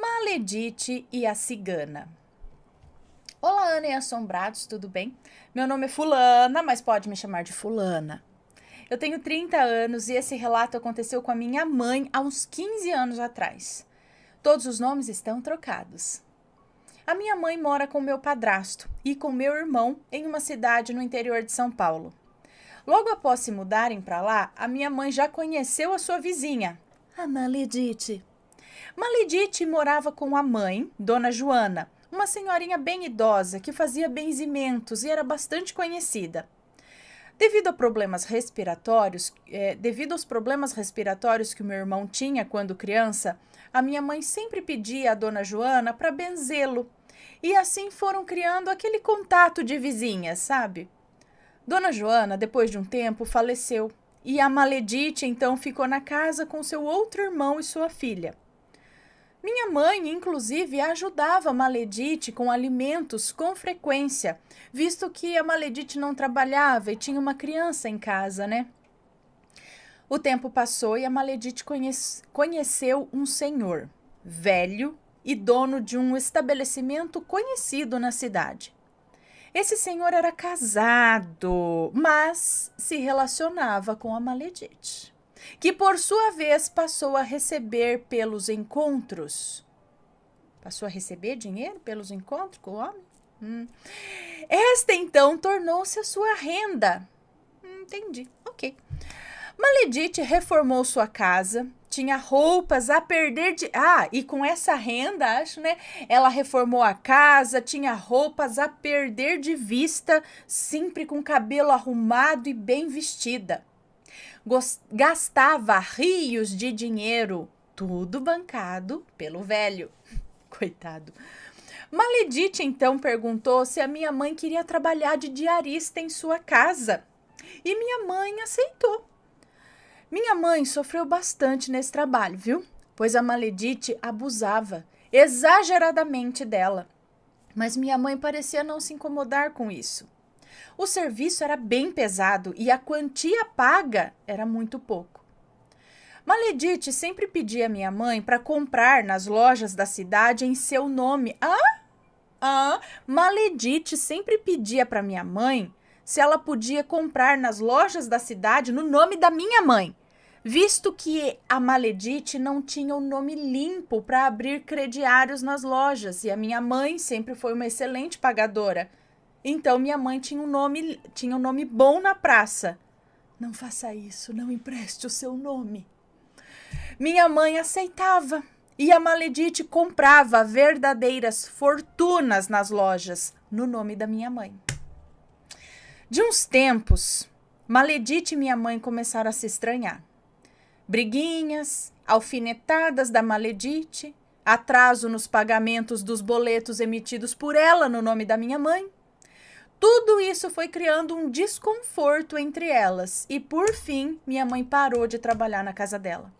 Maledite e a Cigana. Olá, Ana e assombrados, tudo bem? Meu nome é Fulana, mas pode me chamar de Fulana. Eu tenho 30 anos e esse relato aconteceu com a minha mãe há uns 15 anos atrás. Todos os nomes estão trocados. A minha mãe mora com meu padrasto e com meu irmão em uma cidade no interior de São Paulo. Logo após se mudarem para lá, a minha mãe já conheceu a sua vizinha, a Maledite. Maledite morava com a mãe, Dona Joana, uma senhorinha bem idosa que fazia benzimentos e era bastante conhecida. Devido aos problemas respiratórios que o meu irmão tinha quando criança, a minha mãe sempre pedia a Dona Joana para benzê-lo. E assim foram criando aquele contato de vizinhas, sabe? Dona Joana, depois de um tempo, faleceu. E a Maledite, então, ficou na casa com seu outro irmão e sua filha. Minha mãe, inclusive, ajudava a Maledite com alimentos com frequência, visto que a Maledite não trabalhava e tinha uma criança em casa, né? O tempo passou e a Maledite conheceu um senhor, velho e dono de um estabelecimento conhecido na cidade. Esse senhor era casado, mas se relacionava com a Maledite, que por sua vez passou a receber pelos encontros. Passou a receber dinheiro pelos encontros com o homem? Esta então tornou-se a sua renda. Entendi, ok. Maledite reformou sua casa, tinha roupas a perder de... e com essa renda, acho, né? Ela reformou a casa, tinha roupas a perder de vista, sempre com cabelo arrumado e bem vestida. Gastava rios de dinheiro, tudo bancado pelo velho. Coitado. Maledite então perguntou se a minha mãe queria trabalhar de diarista em sua casa. E minha mãe aceitou. Minha mãe sofreu bastante nesse trabalho, viu? Pois a Maledite abusava exageradamente dela. Mas minha mãe parecia não se incomodar com isso. O serviço era bem pesado e a quantia paga era muito pouco. Maledite sempre pedia a minha mãe para comprar nas lojas da cidade em seu nome. Maledite sempre pedia para minha mãe se ela podia comprar nas lojas da cidade no nome da minha mãe, visto que a Maledite não tinha o nome limpo para abrir crediários nas lojas e a minha mãe sempre foi uma excelente pagadora. Então minha mãe tinha um nome bom na praça. Não faça isso, não empreste o seu nome. Minha mãe aceitava e a Maledite comprava verdadeiras fortunas nas lojas no nome da minha mãe. De uns tempos, Maledite e minha mãe começaram a se estranhar. Briguinhas, alfinetadas da Maledite, atraso nos pagamentos dos boletos emitidos por ela no nome da minha mãe. Tudo isso foi criando um desconforto entre elas e, por fim, minha mãe parou de trabalhar na casa dela.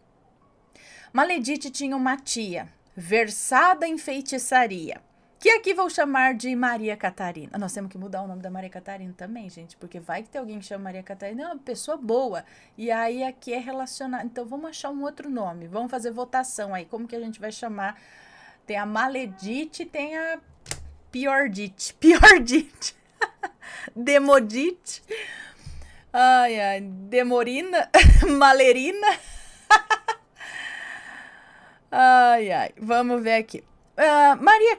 Maledite tinha uma tia, versada em feitiçaria, que aqui vou chamar de Maria Catarina. Nós temos que mudar o nome da Maria Catarina também, gente, porque vai que tem alguém que chama Maria Catarina, é uma pessoa boa, e aí aqui é relacionado. Então vamos achar um outro nome, vamos fazer votação aí, como que a gente vai chamar? Tem a Maledite, tem a Piordite, Demodite, Demorina, Malerina, vamos ver aqui. Maria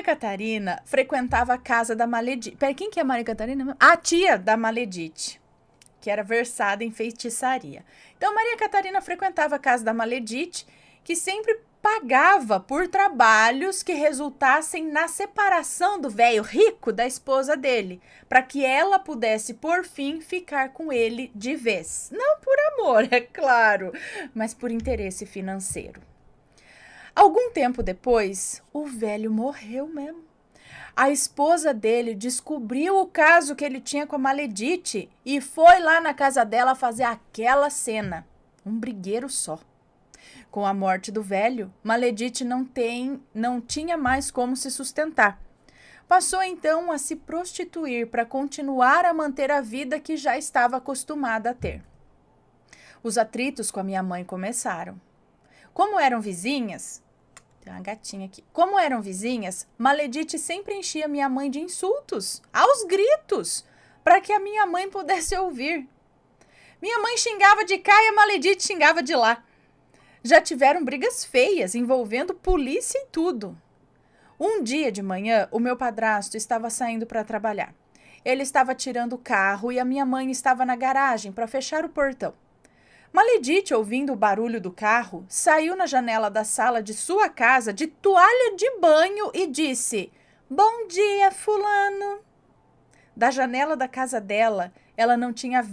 Catarina frequentava a casa da Maledite. Peraí, quem que é Maria Catarina? A tia da Maledite, que era versada em feitiçaria. Então, Maria Catarina frequentava a casa da Maledite, que sempre pagava por trabalhos que resultassem na separação do velho rico da esposa dele, para que ela pudesse, por fim, ficar com ele de vez. Não por amor, é claro, mas por interesse financeiro. Algum tempo depois, o velho morreu mesmo. A esposa dele descobriu o caso que ele tinha com a Maledite e foi lá na casa dela fazer aquela cena. Um brigueiro só. Com a morte do velho, Maledite não tinha mais como se sustentar. Passou então a se prostituir para continuar a manter a vida que já estava acostumada a ter. Os atritos com a minha mãe começaram. Como eram vizinhas, tem uma gatinha aqui. Como eram vizinhas, Maledite sempre enchia minha mãe de insultos, aos gritos, para que a minha mãe pudesse ouvir. Minha mãe xingava de cá e a Maledite xingava de lá. Já tiveram brigas feias, envolvendo polícia e tudo. Um dia de manhã, o meu padrasto estava saindo para trabalhar. Ele estava tirando o carro e a minha mãe estava na garagem para fechar o portão. Maledite, ouvindo o barulho do carro, saiu na janela da sala de sua casa de toalha de banho e disse: "Bom dia, fulano." Da janela da casa dela, ela não tinha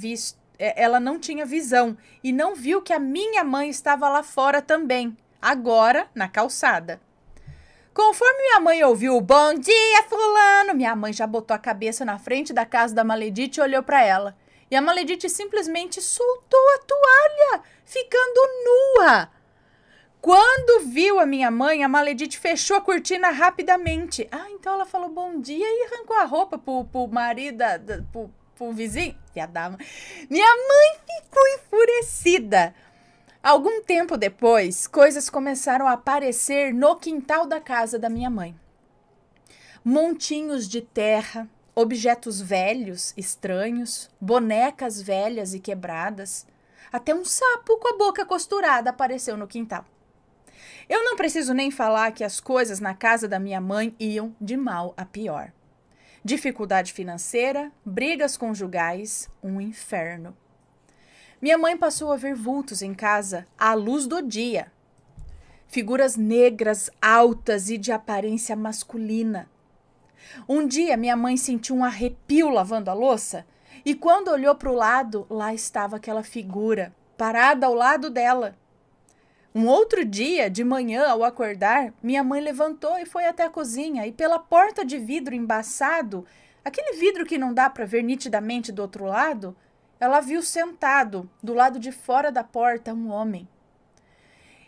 visão e não viu que a minha mãe estava lá fora também, agora na calçada. Conforme minha mãe ouviu o "Bom dia, fulano", minha mãe já botou a cabeça na frente da casa da Maledite e olhou para ela. E a Maledite simplesmente soltou a toalha, ficando nua. Quando viu a minha mãe, a Maledite fechou a cortina rapidamente. Então ela falou bom dia e arrancou a roupa pro marido, pro vizinho. Minha mãe ficou enfurecida. Algum tempo depois, coisas começaram a aparecer no quintal da casa da minha mãe. Montinhos de terra, objetos velhos, estranhos, bonecas velhas e quebradas. Até um sapo com a boca costurada apareceu no quintal. Eu não preciso nem falar que as coisas na casa da minha mãe iam de mal a pior. Dificuldade financeira, brigas conjugais, um inferno. Minha mãe passou a ver vultos em casa à luz do dia. Figuras negras, altas e de aparência masculina. Um dia, minha mãe sentiu um arrepio lavando a louça e quando olhou para o lado, lá estava aquela figura, parada ao lado dela. Um outro dia, de manhã, ao acordar, minha mãe levantou e foi até a cozinha e pela porta de vidro embaçado, aquele vidro que não dá para ver nitidamente do outro lado, ela viu sentado, do lado de fora da porta, um homem.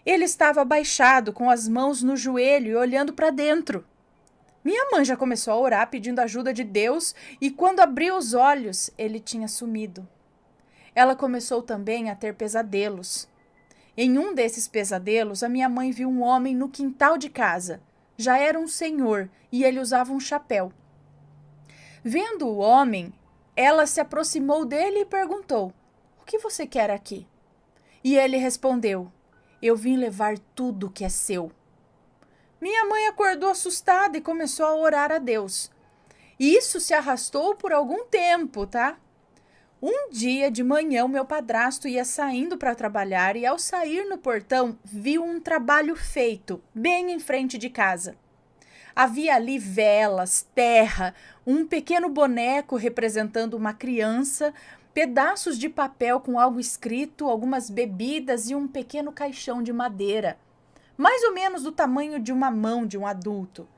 Ele estava abaixado, com as mãos no joelho e olhando para dentro. Minha mãe já começou a orar pedindo ajuda de Deus e quando abriu os olhos, ele tinha sumido. Ela começou também a ter pesadelos. Em um desses pesadelos, a minha mãe viu um homem no quintal de casa. Já era um senhor e ele usava um chapéu. Vendo o homem, ela se aproximou dele e perguntou: "O que você quer aqui?" E ele respondeu: "Eu vim levar tudo que é seu." Minha mãe acordou assustada e começou a orar a Deus. Isso se arrastou por algum tempo, tá? Um dia de manhã, o meu padrasto ia saindo para trabalhar e, ao sair no portão, viu um trabalho feito, bem em frente de casa. Havia ali velas, terra, um pequeno boneco representando uma criança, pedaços de papel com algo escrito, algumas bebidas e um pequeno caixão de madeira, mais ou menos do tamanho de uma mão de um adulto.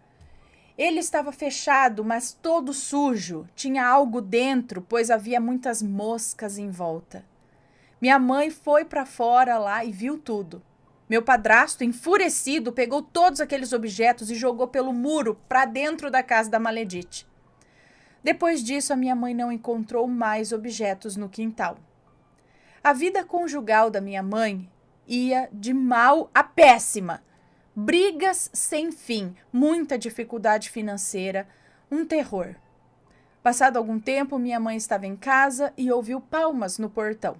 Ele estava fechado, mas todo sujo. Tinha algo dentro, pois havia muitas moscas em volta. Minha mãe foi para fora lá e viu tudo. Meu padrasto, enfurecido, pegou todos aqueles objetos e jogou pelo muro para dentro da casa da Maledite. Depois disso, a minha mãe não encontrou mais objetos no quintal. A vida conjugal da minha mãe ia de mal a péssima. Brigas sem fim, muita dificuldade financeira, um terror. Passado algum tempo, minha mãe estava em casa e ouviu palmas no portão.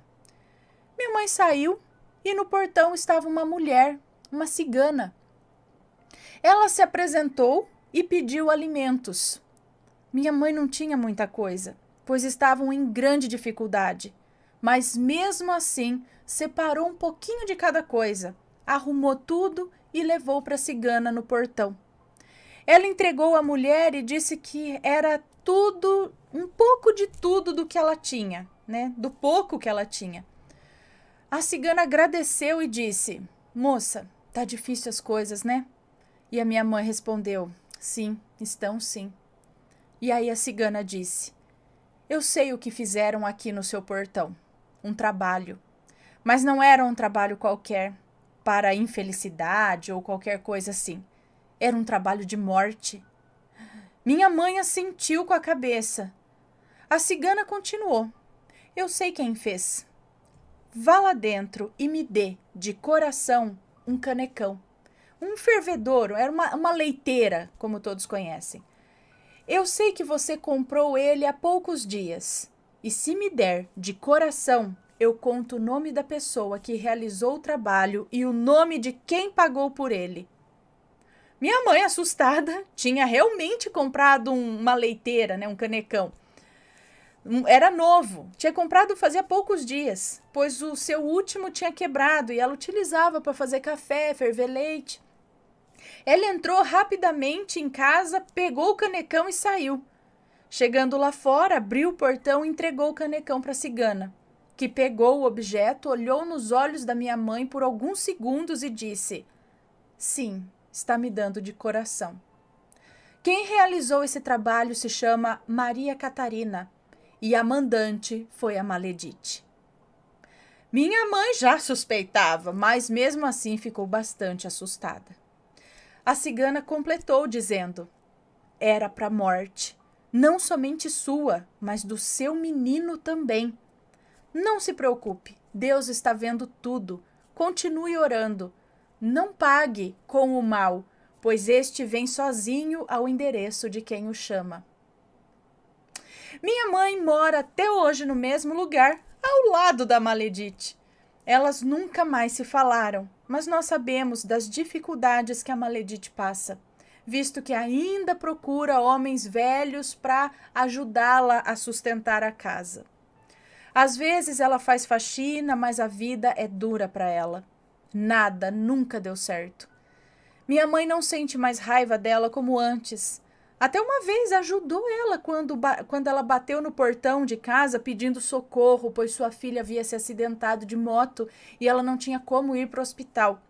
Minha mãe saiu e no portão estava uma mulher, uma cigana. Ela se apresentou e pediu alimentos. Minha mãe não tinha muita coisa, pois estavam em grande dificuldade, mas mesmo assim separou um pouquinho de cada coisa, arrumou tudo e levou para a cigana no portão. Ela entregou a mulher e disse que era tudo, um pouco de tudo do que ela tinha, né? Do pouco que ela tinha. A cigana agradeceu e disse: "Moça, tá difícil as coisas, né?" E a minha mãe respondeu: "Sim, estão sim." E aí a cigana disse: "Eu sei o que fizeram aqui no seu portão. Um trabalho. Mas não era um trabalho qualquer, para infelicidade ou qualquer coisa assim. Era um trabalho de morte." Minha mãe assentiu com a cabeça. A cigana continuou: "Eu sei quem fez. Vá lá dentro e me dê, de coração, um canecão. Um fervedouro, era uma leiteira, como todos conhecem. Eu sei que você comprou ele há poucos dias. E se me der de coração, eu conto o nome da pessoa que realizou o trabalho e o nome de quem pagou por ele. Minha mãe, assustada, tinha realmente comprado uma leiteira, né, um canecão. Era novo, tinha comprado fazia poucos dias, pois o seu último tinha quebrado e ela utilizava para fazer café, ferver leite. Ela entrou rapidamente em casa, pegou o canecão e saiu. Chegando lá fora, abriu o portão e entregou o canecão para a cigana, que pegou o objeto, olhou nos olhos da minha mãe por alguns segundos e disse: sim, está me dando de coração. Quem realizou esse trabalho se chama Maria Catarina e a mandante foi a Maledite. Minha mãe já suspeitava, mas mesmo assim ficou bastante assustada. A cigana completou dizendo: era para a morte, não somente sua, mas do seu menino também. Não se preocupe, Deus está vendo tudo. Continue orando. Não pague com o mal, pois este vem sozinho ao endereço de quem o chama. Minha mãe mora até hoje no mesmo lugar, ao lado da Maledite. Elas nunca mais se falaram, mas nós sabemos das dificuldades que a Maledite passa, visto que ainda procura homens velhos para ajudá-la a sustentar a casa. Às vezes ela faz faxina, mas a vida é dura para ela. Nada nunca deu certo. Minha mãe não sente mais raiva dela como antes. Até uma vez ajudou ela quando ela bateu no portão de casa pedindo socorro, pois sua filha havia se acidentado de moto e ela não tinha como ir para o hospital.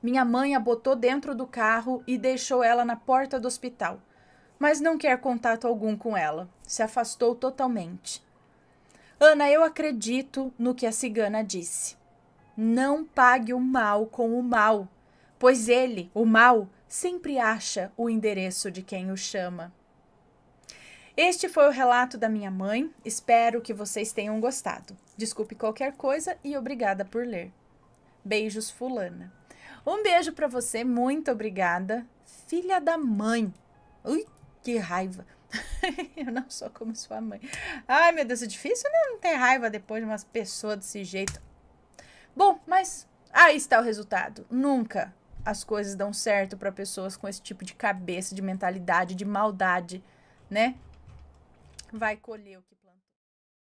Minha mãe a botou dentro do carro e deixou ela na porta do hospital, mas não quer contato algum com ela. Se afastou totalmente. Ana, eu acredito no que a cigana disse. Não pague o mal com o mal, pois ele, o mal, sempre acha o endereço de quem o chama. Este foi o relato da minha mãe. Espero que vocês tenham gostado. Desculpe qualquer coisa e obrigada por ler. Beijos, fulana. Um beijo para você, muito obrigada. Filha da mãe. Ui, que raiva. Eu não sou como sua mãe. Ai, meu Deus, é difícil, né? Não ter raiva depois de umas pessoas desse jeito. Bom, mas aí está o resultado. Nunca as coisas dão certo para pessoas com esse tipo de cabeça, de mentalidade, de maldade, né? Vai colher o que